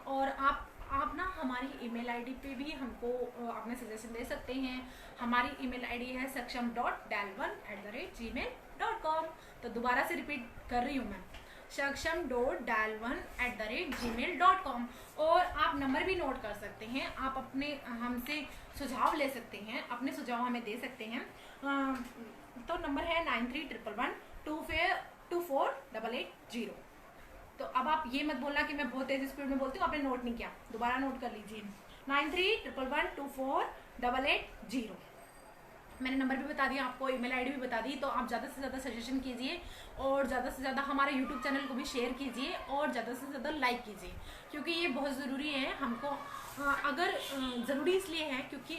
S1: और आप ना हमारी ईमेल आईडी पे भी हमको अपने सजेशन दे सकते हैं। हमारी ईमेल आईडी है saksham.dalwan@gmail.com। तो दोबारा से रिपीट कर रही हूँ मैं, saksham.dalwan@gmail.com। और आप नंबर भी नोट कर सकते हैं, आप अपने हमसे सुझाव ले सकते हैं, अपने सुझाव हमें दे सकते हैं। तो नंबर है 9311124880। तो अब आप ये मत बोलना कि मैं बहुत तेज स्पीड में बोलती हूँ, आपने नोट नहीं किया, दोबारा नोट कर लीजिए, 9311124880। मैंने नंबर भी बता दिया आपको, ईमेल आईडी भी बता दी। तो आप ज़्यादा से ज़्यादा सजेशन कीजिए और ज़्यादा से ज़्यादा हमारे यूट्यूब चैनल को भी शेयर कीजिए और ज़्यादा से ज़्यादा लाइक कीजिए, क्योंकि ये बहुत ज़रूरी है हमको। अगर ज़रूरी इसलिए है क्योंकि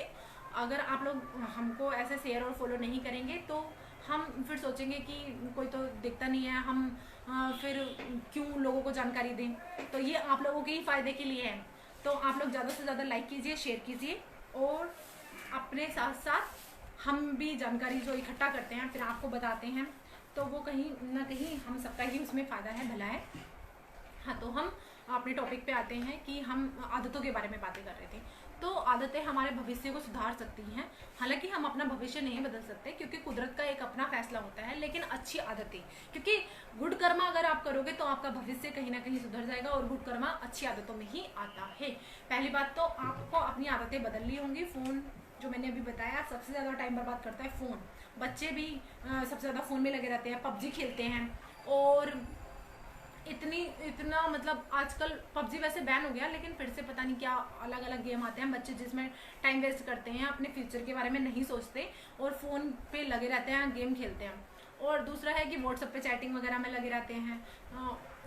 S1: अगर आप लोग हमको ऐसे शेयर और फॉलो नहीं करेंगे तो हम फिर सोचेंगे कि कोई तो दिखता नहीं है, हम फिर क्यों लोगों को जानकारी दें। तो ये आप लोगों के ही फ़ायदे के लिए है। तो आप लोग ज़्यादा से ज़्यादा लाइक कीजिए, शेयर कीजिए, और अपने साथ साथ हम भी जानकारी जो इकट्ठा करते हैं फिर आपको बताते हैं, तो वो कहीं ना कहीं हम सबका ही उसमें फ़ायदा है, भला है। हाँ, तो हम अपने टॉपिक पे आते हैं कि हम आदतों के बारे में बातें कर रहे थे। तो आदतें हमारे भविष्य को सुधार सकती हैं। हालांकि हम अपना भविष्य नहीं बदल सकते क्योंकि कुदरत का एक अपना फैसला होता है, लेकिन अच्छी आदतें, क्योंकि गुड कर्मा अगर आप करोगे तो आपका भविष्य कहीं ना कहीं सुधर जाएगा, और गुड कर्मा अच्छी आदतों में ही आता है। पहली बात तो आपको अपनी आदतें बदलनी होंगी। फ़ोन जो मैंने अभी बताया, सबसे ज़्यादा टाइम बर्बाद करता है फ़ोन। बच्चे भी सबसे ज़्यादा फ़ोन में लगे रहते हैं, पबजी खेलते हैं, और इतना मतलब आजकल पबजी वैसे बैन हो गया, लेकिन फिर से पता नहीं क्या अलग अलग गेम आते हैं बच्चे जिसमें टाइम वेस्ट करते हैं, अपने फ्यूचर के बारे में नहीं सोचते और फ़ोन पे लगे रहते हैं, गेम खेलते हैं। और दूसरा है कि व्हाट्सएप पे चैटिंग वगैरह में लगे रहते हैं,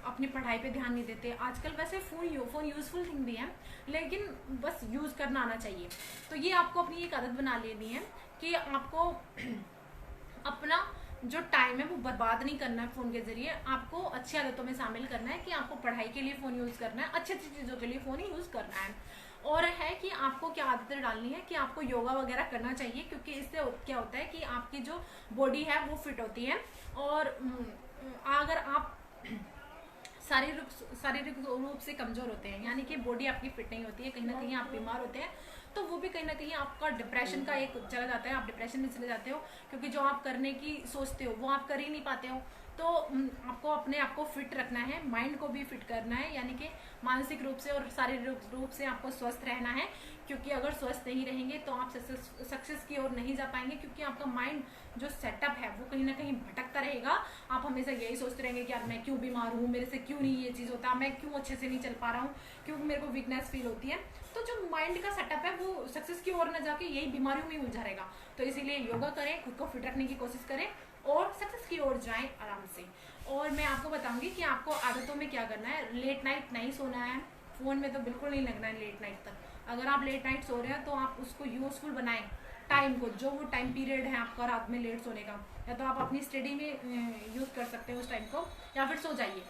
S1: अपनी पढ़ाई पे ध्यान नहीं देते। आजकल वैसे फ़ोन यूज़फुल थिंग भी है, लेकिन बस यूज़ करना आना चाहिए। तो ये आपको अपनी एक आदत बना लेनी है कि आपको अपना जो टाइम है वो बर्बाद नहीं करना है फ़ोन के ज़रिए। आपको अच्छी आदतों में शामिल करना है कि आपको पढ़ाई के लिए फ़ोन यूज़ करना है, अच्छी अच्छी चीज़ों के लिए फ़ोन ही यूज़ करना है। और है कि आपको क्या आदतें डालनी है कि आपको योगा वगैरह करना चाहिए, क्योंकि इससे क्या होता है कि आपकी जो बॉडी है वो फिट होती है। और अगर आप शारीरिक रूप से कमजोर होते हैं, यानी कि बॉडी आपकी फिट नहीं होती है, कहीं ना कहीं आप बीमार होते हैं, तो वो भी कहीं ना कहीं आपका डिप्रेशन का एक चला जाता है, आप डिप्रेशन में चले जाते हो, क्योंकि जो आप करने की सोचते हो वो आप कर ही नहीं पाते हो। तो आपको अपने आप को फिट रखना है, माइंड को भी फिट करना है, यानी कि मानसिक रूप से और शारीरिक रूप से आपको स्वस्थ रहना है, क्योंकि अगर स्वस्थ नहीं रहेंगे तो आप सक्सेस की ओर नहीं जा पाएंगे, क्योंकि आपका माइंड जो सेटअप है वो कहीं ना कहीं भटकता रहेगा। आप हमेशा यही सोचते रहेंगे कि यार मैं क्यों बीमार हूँ, मेरे से क्यों नहीं ये चीज़ होता, मैं क्यों अच्छे से नहीं चल पा रहा हूँ, क्यों मेरे को वीकनेस फील होती है। तो जो माइंड का सेटअप है वो सक्सेस की ओर न जाके यही बीमारियों में उलझा रहेगा। तो इसीलिए योगा करें, खुद को फिट रखने की कोशिश करें और सक्सेस की ओर जाएं आराम से। और मैं आपको बताऊंगी कि आपको आदतों में क्या करना है। लेट नाइट नहीं सोना है, फ़ोन में तो बिल्कुल नहीं लगना है लेट नाइट तक। अगर आप लेट नाइट सो रहे हैं तो आप उसको यूजफुल बनाएं, टाइम को, जो वो टाइम पीरियड है आपका रात में लेट सोने का, या तो आप अपनी स्टडी में यूज़ कर सकते हैं उस टाइम को, या फिर सो जाइए,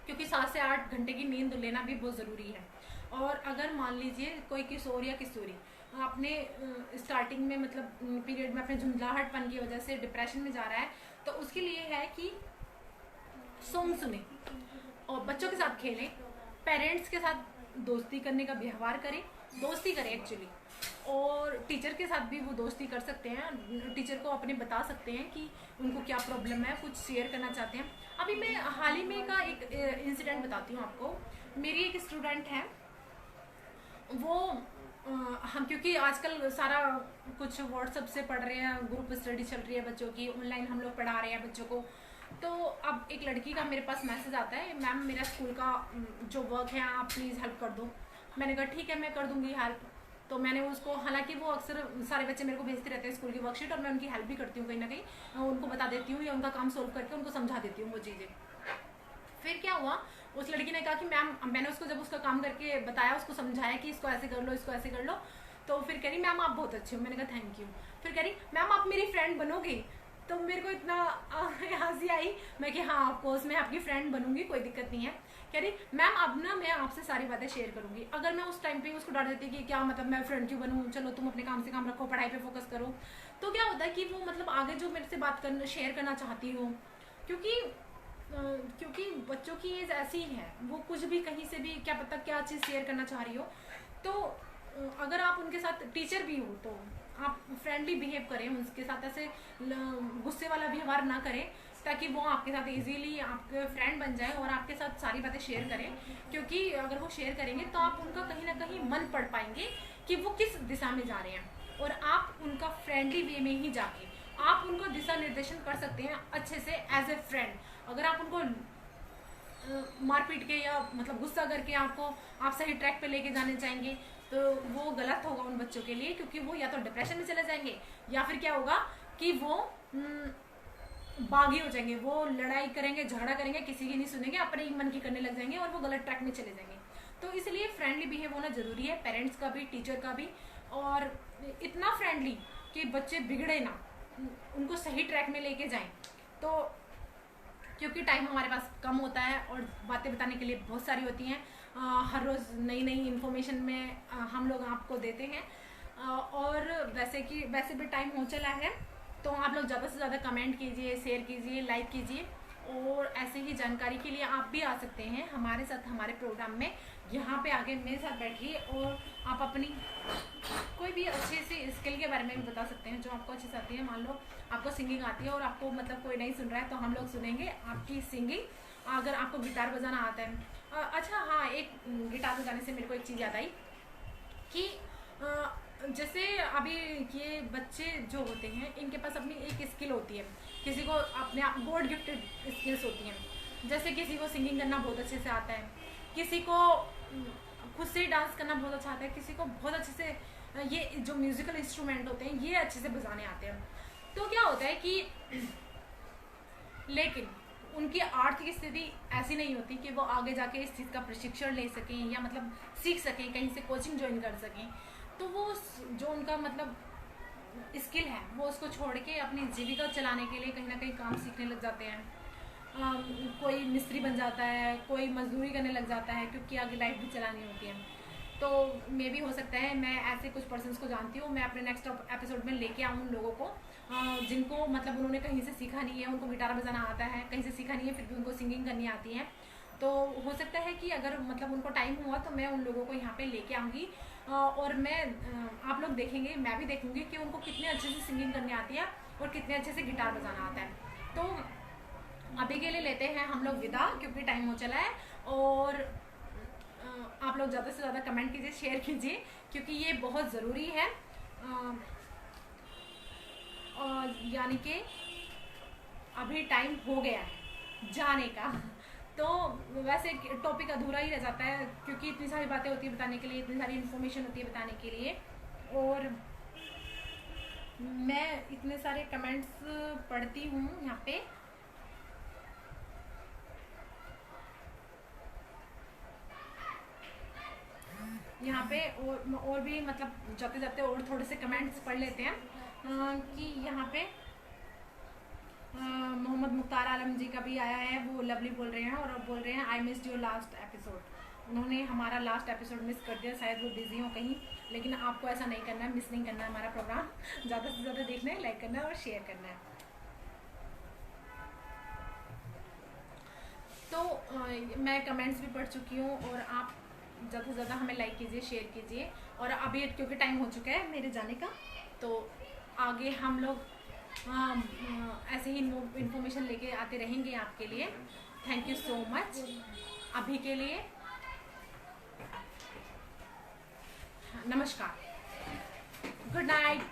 S1: क्योंकि 7 से 8 घंटे की नींद लेना भी बहुत ज़रूरी है। और अगर मान लीजिए कोई किशोर या किशोरी अपने स्टार्टिंग में मतलब पीरियड में अपने झुंझलाहटपन की वजह से डिप्रेशन में जा रहा है, तो उसके लिए है कि सॉन्ग सुने और बच्चों के साथ खेलें, पेरेंट्स के साथ दोस्ती करने का व्यवहार करें, दोस्ती करें एक्चुअली, और टीचर के साथ भी वो दोस्ती कर सकते हैं, टीचर को अपने बता सकते हैं कि उनको क्या प्रॉब्लम है, कुछ शेयर करना चाहते हैं। अभी मैं हाल ही में का एक इंसिडेंट बताती हूँ आपको। मेरी एक स्टूडेंट है, वो हम क्योंकि आजकल सारा कुछ व्हाट्सएप से पढ़ रहे हैं, ग्रुप स्टडी चल रही है बच्चों की, ऑनलाइन हम लोग पढ़ा रहे हैं बच्चों को। तो अब एक लड़की का मेरे पास मैसेज आता है, मैम मेरा स्कूल का जो वर्क है आप प्लीज़ हेल्प कर दो। मैंने कहा ठीक है मैं कर दूंगी हेल्प। तो मैंने उसको, हालांकि वो अक्सर सारे बच्चे मेरे को भेजते रहते हैं स्कूल की वर्कशीट, और मैं उनकी हेल्प भी करती हूँ कहीं ना कहीं, उनको बता देती हूँ या उनका काम सोल्व करके उनको समझा देती हूँ वो चीज़ें। फिर क्या हुआ, उस लड़की ने कहा कि मैम, मैंने उसको जब उसका काम करके बताया, उसको समझाया कि इसको ऐसे कर लो, इसको ऐसे कर लो, तो फिर कह रही मैम आप बहुत अच्छे हो। मैंने कहा थैंक यू। फिर कह रही मैम आप मेरी फ्रेंड बनोगी। तो मेरे को इतना हंसी आई, मैं कि हाँ ऑफकोर्स मैं आपकी फ्रेंड बनूंगी, कोई दिक्कत नहीं है। कह रही मैम अब ना मैं आपसे सारी बातें शेयर करूंगी। अगर मैं उस टाइम पे उसको डांट देती कि क्या मतलब मैं फ्रेंड क्यों बनूँ, चलो तुम अपने काम से काम रखो, पढ़ाई पे फोकस करो, तो क्या होता है कि वो मतलब आगे जो मेरे से बात करना शेयर करना चाहती हो, क्योंकि बच्चों की एज ऐसी ही है, वो कुछ भी कहीं से भी क्या पता क्या चीज़ शेयर करना चाह रही हो। तो अगर आप उनके साथ टीचर भी हो तो आप फ्रेंडली बिहेव करें उनके साथ, ऐसे गुस्से वाला व्यवहार ना करें, ताकि वो आपके साथ इजीली आपके फ्रेंड बन जाए और आपके साथ सारी बातें शेयर करें। क्योंकि अगर वो शेयर करेंगे तो आप उनका कहीं ना कहीं मन पढ़ पाएंगे कि वो किस दिशा में जा रहे हैं, और आप उनका फ्रेंडली वे में ही जाके आप उनको दिशा निर्देशन कर सकते हैं अच्छे से एज ए फ्रेंड। अगर आप उनको मार पीट के या मतलब गुस्सा करके आप सही ट्रैक पे लेके जाने चाहेंगे तो वो गलत होगा उन बच्चों के लिए, क्योंकि वो या तो डिप्रेशन में चले जाएंगे या फिर क्या होगा कि वो बागी हो जाएंगे, वो लड़ाई करेंगे, झगड़ा करेंगे, किसी की नहीं सुनेंगे, अपने ही मन की करने लग जाएंगे और वो गलत ट्रैक में चले जाएंगे। तो इसलिए फ्रेंडली बिहेव होना जरूरी है, पेरेंट्स का भी, टीचर का भी, और इतना फ्रेंडली कि बच्चे बिगड़े ना, उनको सही ट्रैक में लेके जाएं। तो क्योंकि टाइम हमारे पास कम होता है और बातें बताने के लिए बहुत सारी होती हैं, हर रोज़ नई नई इन्फॉर्मेशन में हम लोग आपको देते हैं, और वैसे भी टाइम हो चला है, तो आप लोग ज़्यादा से ज़्यादा कमेंट कीजिए, शेयर कीजिए, लाइक कीजिए, और ऐसे ही जानकारी के लिए आप भी आ सकते हैं हमारे साथ हमारे प्रोग्राम में। यहाँ पे आके मेरे साथ बैठिए और आप अपनी कोई भी अच्छी सी स्किल के बारे में भी बता सकते हैं जो आपको अच्छी से आती है। मान लो आपको सिंगिंग आती है और आपको मतलब कोई नहीं सुन रहा है, तो हम लोग सुनेंगे आपकी सिंगिंग। अगर आपको गिटार बजाना आता है, अच्छा हाँ, एक गिटार बजाने से मेरे को एक चीज़ याद आई कि जैसे अभी ये बच्चे जो होते हैं इनके पास अपनी एक स्किल होती है, किसी को अपने आप गॉड गिफ्टेड स्किल्स होती हैं। जैसे किसी को सिंगिंग करना बहुत अच्छे से आता है, किसी को खुद से डांस करना बहुत अच्छा आता है, किसी को बहुत अच्छे से ये जो म्यूजिकल इंस्ट्रूमेंट होते हैं ये अच्छे से बजाने आते हैं। तो क्या होता है कि लेकिन उनकी आर्थिक स्थिति ऐसी नहीं होती कि वो आगे जाके इस चीज़ का प्रशिक्षण ले सकें या मतलब सीख सकें, कहीं से कोचिंग ज्वाइन कर सकें। तो वो जो उनका मतलब स्किल है वो उसको छोड़ के अपनी जीविका चलाने के लिए कहीं ना कहीं काम सीखने लग जाते हैं। कोई मिस्त्री बन जाता है, कोई मजदूरी करने लग जाता है, क्योंकि आगे लाइफ भी चलानी होती है। तो मे भी हो सकता है मैं ऐसे कुछ पर्सन्स को जानती हूँ, मैं अपने नेक्स्ट एपिसोड में लेके आऊँ उन लोगों को जिनको मतलब उन्होंने कहीं से सीखा नहीं है, उनको गिटार बजाना आता है, कहीं से सीखा नहीं है, फिर भी उनको सिंगिंग करनी आती है। तो हो सकता है कि अगर मतलब उनको टाइम हुआ तो मैं उन लोगों को यहाँ पे लेके आऊँगी और मैं आप लोग देखेंगे, मैं भी देखूँगी कि उनको कितने अच्छे से सिंगिंग करनी आती है और कितने अच्छे से गिटार बजाना आता है। तो अभी के लिए लेते हैं हम लोग विदा, क्योंकि टाइम हो चला है। और आप लोग ज़्यादा से ज़्यादा कमेंट कीजिए, शेयर कीजिए, क्योंकि ये बहुत ज़रूरी है। यानी कि अभी टाइम हो गया है जाने का। तो वैसे टॉपिक अधूरा ही रह जाता है, क्योंकि इतनी सारी बातें होती है बताने के लिए, इतनी सारी इन्फॉर्मेशन होती है बताने के लिए, और मैं इतने सारे कमेंट्स पढ़ती हूँ यहाँ पे। यहाँ पे और भी मतलब जाते जाते और थोड़े से कमेंट्स पढ़ लेते हैं कि यहाँ पे मोहम्मद मुख्तार आलम जी का भी आया है, वो लवली बोल रहे हैं और अब बोल रहे हैं I missed your last episode. उन्होंने हमारा लास्ट एपिसोड मिस कर दिया, शायद वो बिजी हो कहीं, लेकिन आपको ऐसा नहीं करना है, मिस नहीं करना है हमारा प्रोग्राम। ज़्यादा से ज़्यादा देखना है, लाइक करना है और शेयर करना है। तो मैं कमेंट्स भी पढ़ चुकी हूँ, और आप ज़्यादा से ज़्यादा हमें लाइक कीजिए, शेयर कीजिए। और अभी क्योंकि टाइम हो चुका है मेरे जाने का, तो आगे हम लोग ऐसे ही इन्फॉर्मेशन लेके आते रहेंगे आपके लिए। थैंक यू सो मच अभी के लिए। नमस्कार, गुड नाइट।